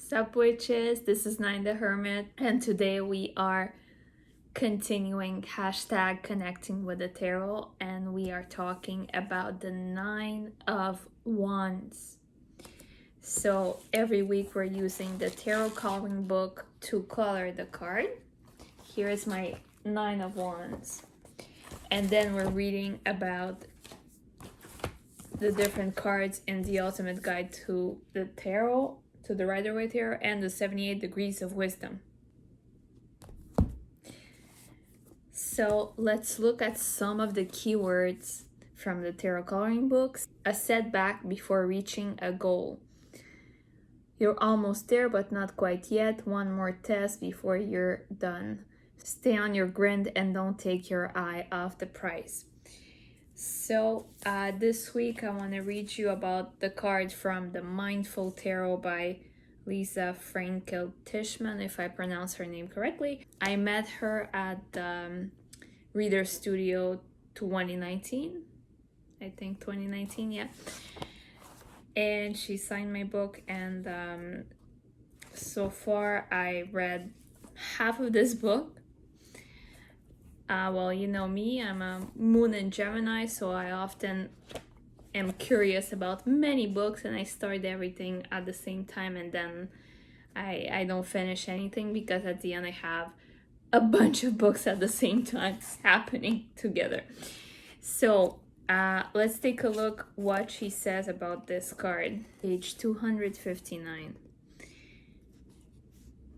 Sup witches, this is Nine the Hermit, and today we are continuing hashtag connecting with the tarot, and we are talking about the Nine of Wands. So every week we're using the tarot coloring book to color the card. Here is my Nine of Wands, and then we're reading about the different cards in the Ultimate Guide to the Tarot, to the Rider-Waite Tarot, and the 78 Degrees of Wisdom. So let's look at some of the keywords from the tarot coloring books. A setback before reaching a goal. You're almost there, but not quite yet. One more test before you're done. Stay on your grind and don't take your eye off the prize. So this week I want to read you about the card from the Mindful Tarot by Lisa Frankel-Tishman, if I pronounce her name correctly. I met her at the Reader Studio 2019. I think 2019, yeah. And she signed my book, and so far I read half of this book. Well, you know me, I'm a moon in Gemini, so I often am curious about many books, and I start everything at the same time, and then I don't finish anything because at the end I have a bunch of books at the same time happening together. So let's take a look what she says about this card. Page 259.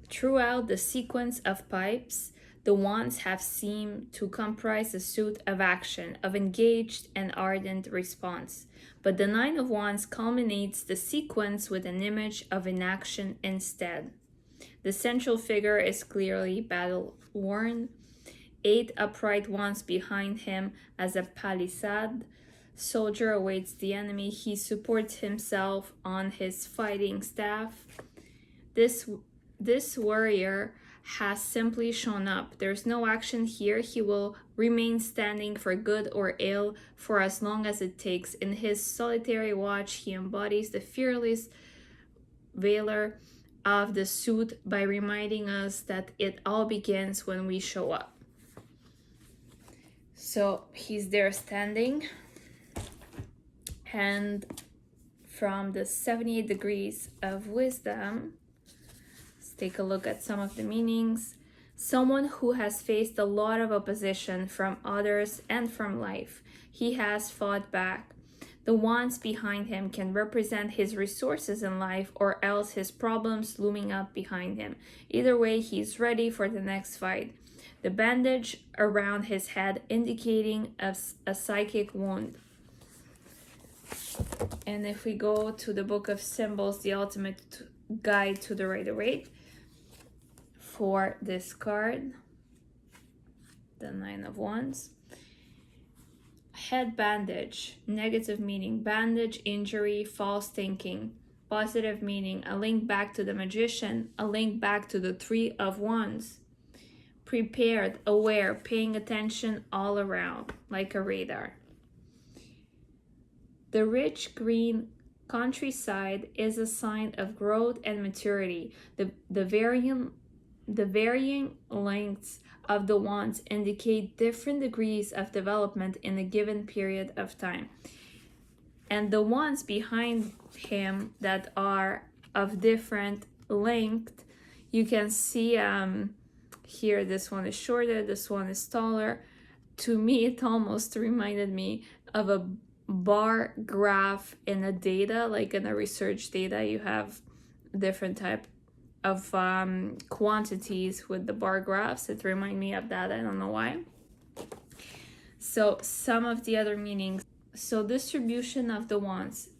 Throughout the sequence of pipes, the wands have seemed to comprise a suit of action, of engaged and ardent response. But the Nine of Wands culminates the sequence with an image of inaction instead. The central figure is clearly battle-worn. 8 upright wands behind him as a palisade. Soldier awaits the enemy. He supports himself on his fighting staff. This warrior has simply shown up. There's no action here. He will remain standing for good or ill for as long as it takes. In his solitary watch, he embodies the fearless valor of the suit by reminding us that it all begins when we show up. So he's there standing, and from the 78 Degrees of Wisdom, take a look at some of the meanings. Someone who has faced a lot of opposition from others and from life. He has fought back. The wands behind him can represent his resources in life or else his problems looming up behind him. Either way, he's ready for the next fight. The bandage around his head indicating a psychic wound. And if we go to the Book of Symbols, the Ultimate Guide to the Rider-Waite, for this card, the Nine of Wands. Head bandage, negative meaning, bandage, injury, false thinking. Positive meaning, a link back to the Magician, a link back to the Three of Wands. Prepared, aware, paying attention all around, like a radar. The rich green countryside is a sign of growth and maturity. The varying lengths of the wands indicate different degrees of development in a given period of time. And the wands behind him that are of different length, you can see here, this one is shorter, this one is taller. To me, it almost reminded me of a bar graph in a data, like in a research data, you have different type of quantities with the bar graphs. It reminds me of that. I don't know why. So some of the other meanings. So distribution of the wands.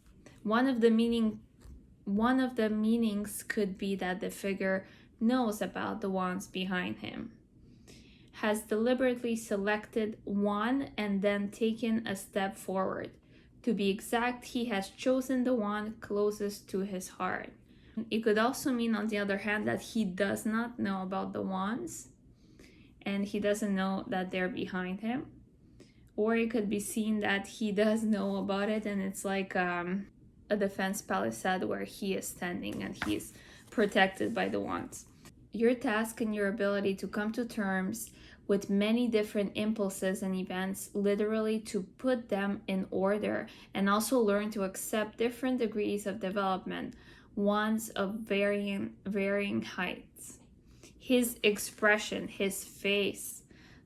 One of the meanings could be that the figure knows about the wands behind him, has deliberately selected one and then taken a step forward. To be exact, he has chosen the one closest to his heart. It could also mean, on the other hand, that he does not know about the wands and he doesn't know that they're behind him. Or it could be seen that he does know about it and it's like a defense palisade where he is standing and he's protected by the wands. Your task and your ability to come to terms with many different impulses and events, literally to put them in order, and also learn to accept different degrees of development, ones of varying heights. His expression, his face,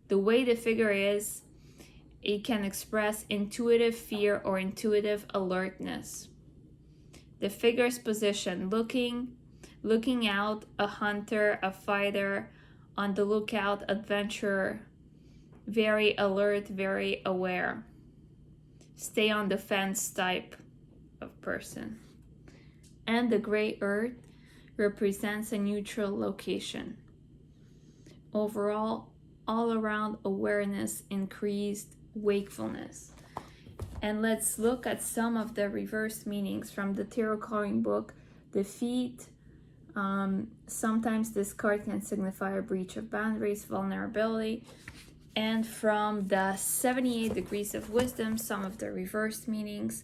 the way the figure is, it can express intuitive fear or intuitive alertness. The figure's position, looking out, a hunter, a fighter, on the lookout, adventurer, very alert, very aware, stay on the fence type of person. And the gray earth represents a neutral location. Overall, all around awareness, increased wakefulness. And let's look at some of the reverse meanings from the tarot coloring book. Defeat. Sometimes this card can signify a breach of boundaries, vulnerability. And from the 78 degrees of wisdom, some of the reverse meanings.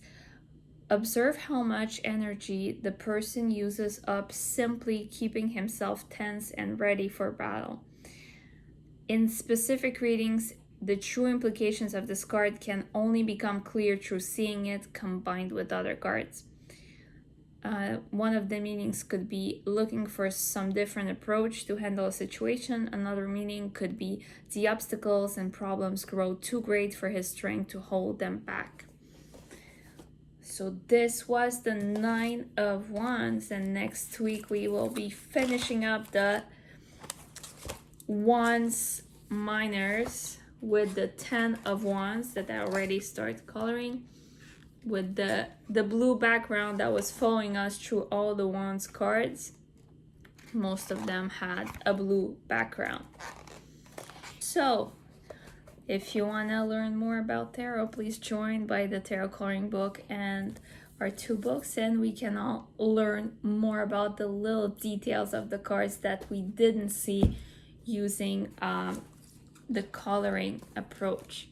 Observe how much energy the person uses up simply keeping himself tense and ready for battle. In specific readings, the true implications of this card can only become clear through seeing it combined with other cards. One of the meanings could be looking for some different approach to handle a situation. Another meaning could be the obstacles and problems grow too great for his strength to hold them back. So this was the 9 of Wands, and next week we will be finishing up the Wands minors with the 10 of Wands that I already started coloring, with the blue background that was following us through all the Wands cards. Most of them had a blue background. So if you want to learn more about tarot, please join by the tarot coloring book and our 2 books, and we can all learn more about the little details of the cards that we didn't see using the coloring approach.